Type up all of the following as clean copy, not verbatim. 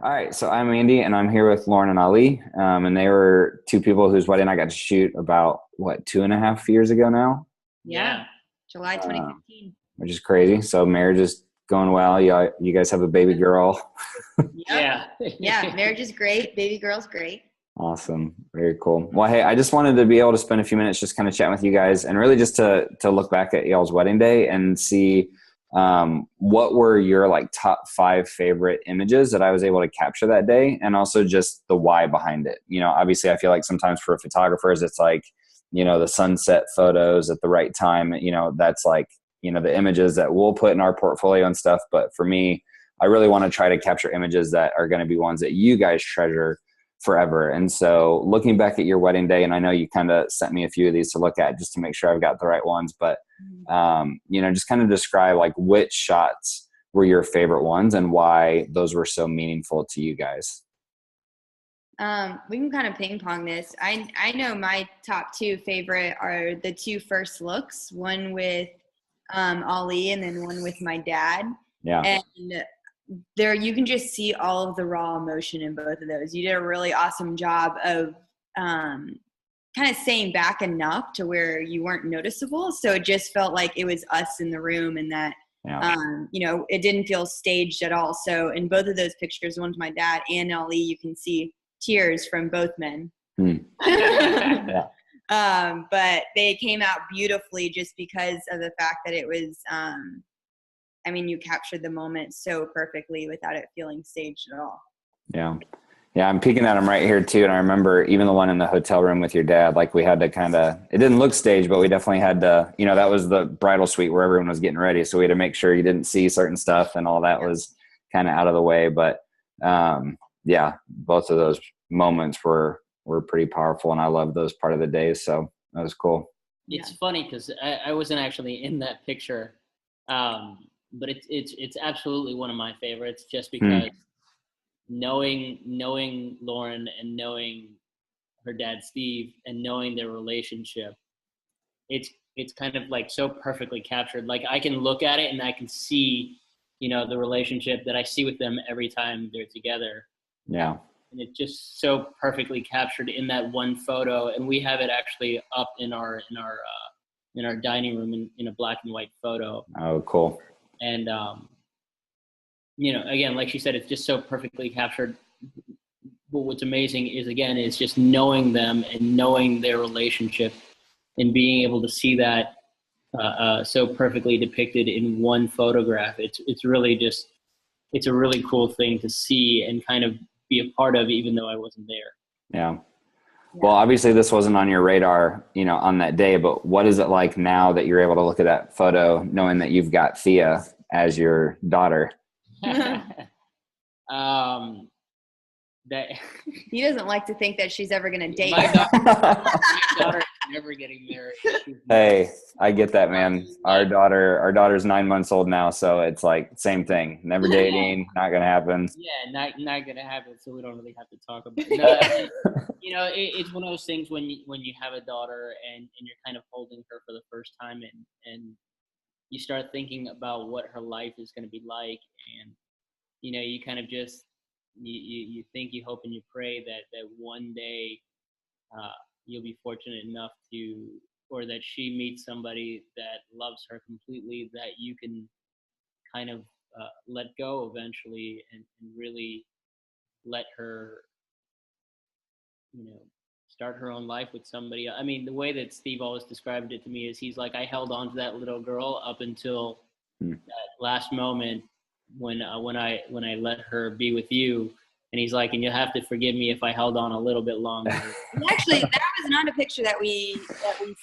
All right, so I'm Andy, and I'm here with Lauren and Ali, and they were two people whose wedding I got to shoot about, 2.5 years ago now, Yeah. July uh, 2015. which is crazy. So marriage is going well. You guys have a baby girl. Yep. Yeah. Marriage is great. Baby girl's great. Awesome. Very cool. Well, hey, I just wanted to be able to spend a few minutes just kind of chatting with you guys and really just to look back at y'all's wedding day and see what were your like top 5 favorite images that I was able to capture that day, and also just the why behind it. Obviously I feel like sometimes for photographers, it's like, the sunset photos at the right time, that's like, the images that we'll put in our portfolio and stuff. But for me, I really want to try to capture images that are going to be ones that you guys treasure forever. And so looking back at your wedding day, and I know you kind of sent me a few of these to look at just to make sure I've got the right ones, but just kind of describe like which shots were your favorite ones and why those were so meaningful to you guys. We can kind of ping pong this. I know my top 2 favorite are the 2 first looks, one with Ali and then one with my dad. Yeah. And there you can just see all of the raw emotion in both of those. You did a really awesome job of kind of staying back enough to where you weren't noticeable. So it just felt like it was us in the room, and that, it didn't feel staged at all. So in both of those pictures, one's my dad and Ali, you can see tears from both men. Yeah. But they came out beautifully just because of the fact that it was, you captured the moment so perfectly without it feeling staged at all. Yeah. Yeah, I'm peeking at them right here too. And I remember even the one in the hotel room with your dad, like we had to it didn't look staged, but we definitely had to, that was the bridal suite where everyone was getting ready. So we had to make sure you didn't see certain stuff and all that was kind of out of the way. But both of those moments were pretty powerful, and I loved those part of the days. So that was cool. It's funny because I wasn't actually in that picture. But it's absolutely one of my favorites, just because knowing Lauren and knowing her dad Steve and knowing their relationship, it's kind of like so perfectly captured. Like I can look at it and I can see, the relationship that I see with them every time they're together. Yeah. And it's just so perfectly captured in that one photo, and we have it actually up in our dining room in a black and white photo. Oh, cool. And, again, like she said, it's just so perfectly captured. But what's amazing is just knowing them and knowing their relationship and being able to see that so perfectly depicted in one photograph. It's really just, it's a really cool thing to see and kind of be a part of, even though I wasn't there. Yeah. Well, obviously this wasn't on your radar, on that day, but what is it like now that you're able to look at that photo, knowing that you've got Thea as your daughter? That he doesn't like to think that she's ever going to date. My daughter is never getting married. Hey, I get that, man. Our daughter's 9 months old now, so it's like same thing. Never dating, not gonna happen. Yeah, not gonna happen. So we don't really have to talk about it. No, it's one of those things when you have a daughter and you're kind of holding her for the first time, and you start thinking about what her life is going to be like, and you kind of just you think, you hope, and you pray that one day you'll be fortunate enough or that she meets somebody that loves her completely, that you can kind of let go eventually and really let her start her own life with somebody. I mean, the way that Steve always described it to me is he's like, I held on to that little girl up until that last moment when I let her be with you. And he's like, and you'll have to forgive me if I held on a little bit longer. Actually, that was not a picture that we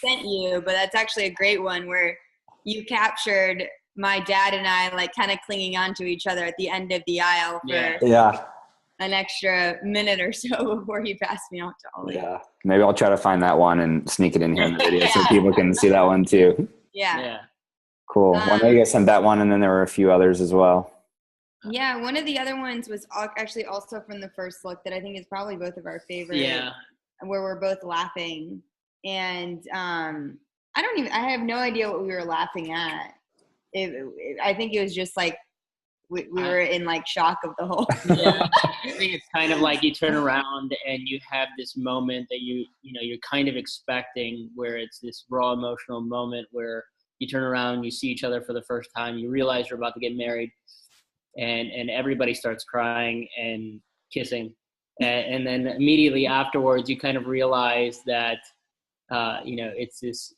sent you, but that's actually a great one where you captured my dad and I like kind of clinging on to each other at the end of the aisle for an extra minute or so before he passed me off to Ollie. Yeah, maybe I'll try to find that one and sneak it in here in the video so people can see that one too. Yeah. Cool. Well, I know you guys sent that one, and then there were a few others as well. Yeah, one of the other ones was actually also from the first look that I think is probably both of our favorite. Yeah. Where we're both laughing, and I have no idea what we were laughing at. I think it was just like we were in like shock of the whole. Yeah, I think it's kind of like you turn around and you have this moment that you're kind of expecting, where it's this raw emotional moment where you turn around, you see each other for the first time, you realize you're about to get married, and everybody starts crying and kissing, and then immediately afterwards you kind of realize that it's this.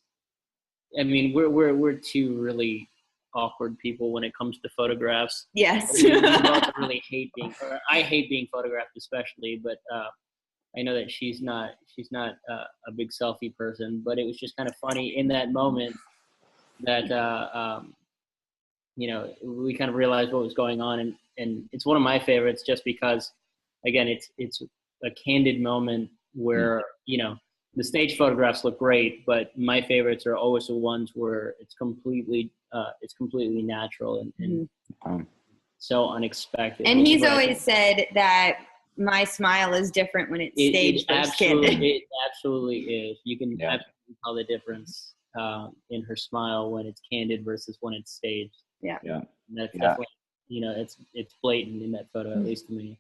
I mean, we're two really awkward people when it comes to photographs. Yes. We both really hate I hate being photographed especially, but I know that she's not a big selfie person, but it was just kind of funny in that moment that we kind of realized what was going on, and it's one of my favorites just because, again, it's a candid moment where the stage photographs look great, but my favorites are always the ones where it's completely natural and so unexpected. And he's always said that my smile is different when it's staged versus candid. It absolutely is. You can absolutely tell the difference in her smile when it's candid versus when it's staged. Yeah. And that's definitely, it's blatant in that photo, at least to me.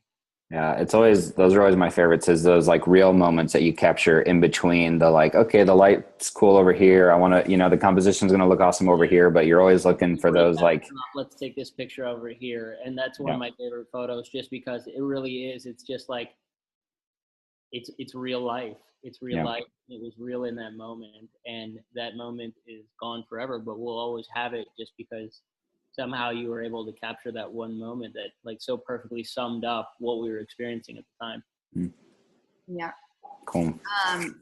Yeah, those are always my favorites, is those like real moments that you capture in between the like, okay, the light's cool over here. I want to, the composition's going to look awesome over here, but you're always looking for those like, let's take this picture over here. And that's one of my favorite photos, just because it really is. It's just like, it's real life. It's real life. It was real in that moment, and that moment is gone forever, but we'll always have it just because somehow you were able to capture that one moment that like so perfectly summed up what we were experiencing at the time. Yeah. Cool.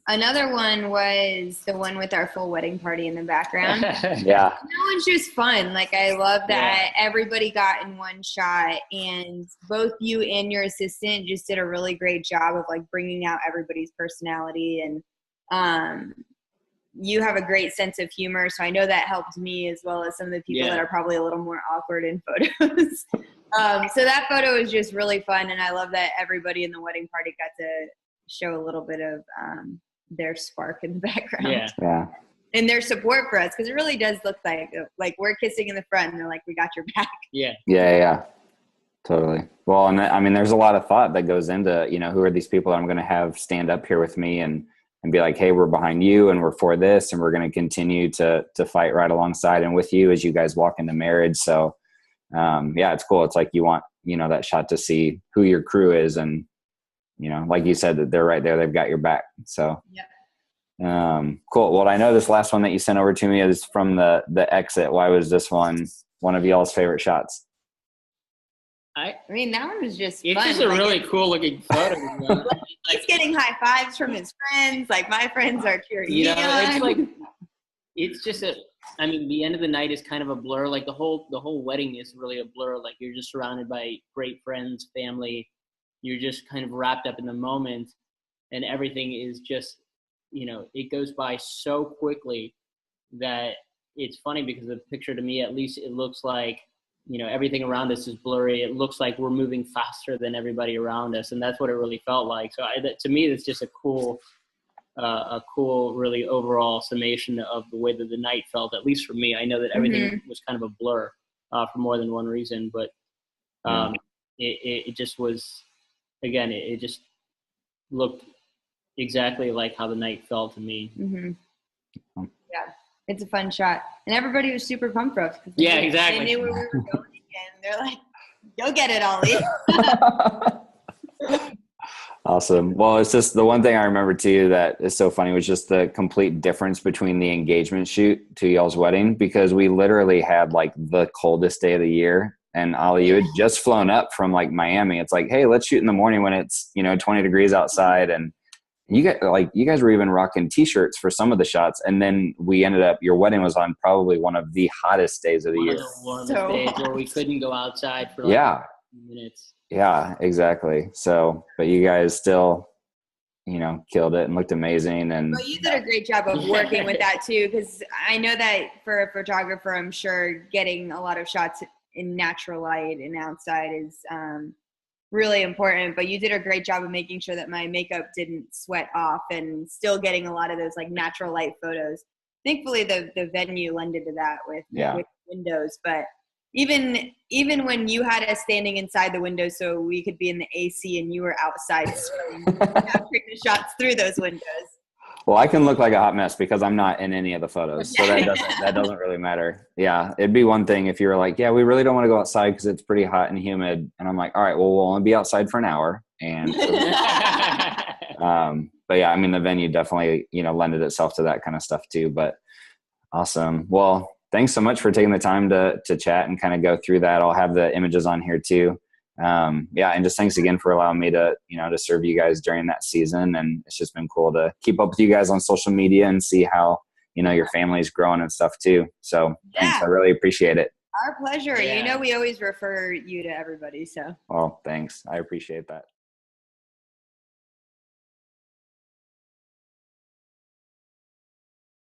Another one was the one with our full wedding party in the background. Yeah. That one's just fun. Like, I love that everybody got in one shot, and both you and your assistant just did a really great job of like bringing out everybody's personality, and you have a great sense of humor, so I know that helped me as well as some of the people that are probably a little more awkward in photos. So that photo was just really fun, and I love that everybody in the wedding party got to show a little bit of their spark in the background. Yeah. And their support for us, because it really does look like we're kissing in the front, and they're like, we got your back. Yeah. Totally. Well, and I mean, there's a lot of thought that goes into, who are these people that I'm going to have stand up here with me and be like, hey, we're behind you and we're for this, and we're going to continue to fight right alongside and with you as you guys walk into marriage. So it's cool. It's like you want, that shot to see who your crew is, and, like you said, that they're right there. They've got your back. So cool. Well, I know this last one that you sent over to me is from the exit. Why was this one of y'all's favorite shots? I mean, that one was just it's fun. Just a really cool looking photo. He's getting high fives from his friends. Like, my friends are cheering me on. It's like, it's just the end of the night is kind of a blur. Like the whole wedding is really a blur. Like, you're just surrounded by great friends, family. You're just kind of wrapped up in the moment, and everything is just, it goes by so quickly that it's funny, because the picture, to me at least, it looks like, everything around us is blurry. It looks like we're moving faster than everybody around us, and that's what it really felt like. So to me, it's just a cool, really overall summation of the way that the night felt, at least for me. I know that everything was kind of a blur for more than one reason, but it just was, again, it just looked exactly like how the night felt to me. Yeah, it's a fun shot, and everybody was super pumped for us. Exactly. They knew where we were going, and they're like, "Go get it, Ollie." Awesome. Well, it's just the one thing I remember too that is so funny was just the complete difference between the engagement shoot to y'all's wedding, because we literally had like the coldest day of the year. And Ollie, you had just flown up from like Miami. It's like, hey, let's shoot in the morning when it's 20 degrees outside, and you guys were even rocking t-shirts for some of the shots. And then we ended up, your wedding was on probably one of the hottest days of the year. One of the warmest days where we couldn't go outside for minutes. Yeah, exactly. So, but you guys still, killed it and looked amazing. And well, you did a great job of working with that too, because I know that for a photographer, I'm sure getting a lot of shots in natural light and outside is really important, but you did a great job of making sure that my makeup didn't sweat off and still getting a lot of those like natural light photos. Thankfully the venue lended to that with windows, but Even when you had us standing inside the window so we could be in the AC and you were outside capturing the shots through those windows. Well, I can look like a hot mess because I'm not in any of the photos, so that doesn't really matter. Yeah, it'd be one thing if you were like, yeah, we really don't want to go outside because it's pretty hot and humid, and I'm like, all right, well, we'll only be outside for an hour, and but yeah, I mean, the venue definitely lended itself to that kind of stuff too. But awesome. Well, thanks so much for taking the time to chat and kind of go through that. I'll have the images on here too. Yeah. And just thanks again for allowing me to, to serve you guys during that season. And it's just been cool to keep up with you guys on social media and see how, your family's growing and stuff too. So thanks. I really appreciate it. Our pleasure. Yeah. We always refer you to everybody. So. Well, thanks. I appreciate that.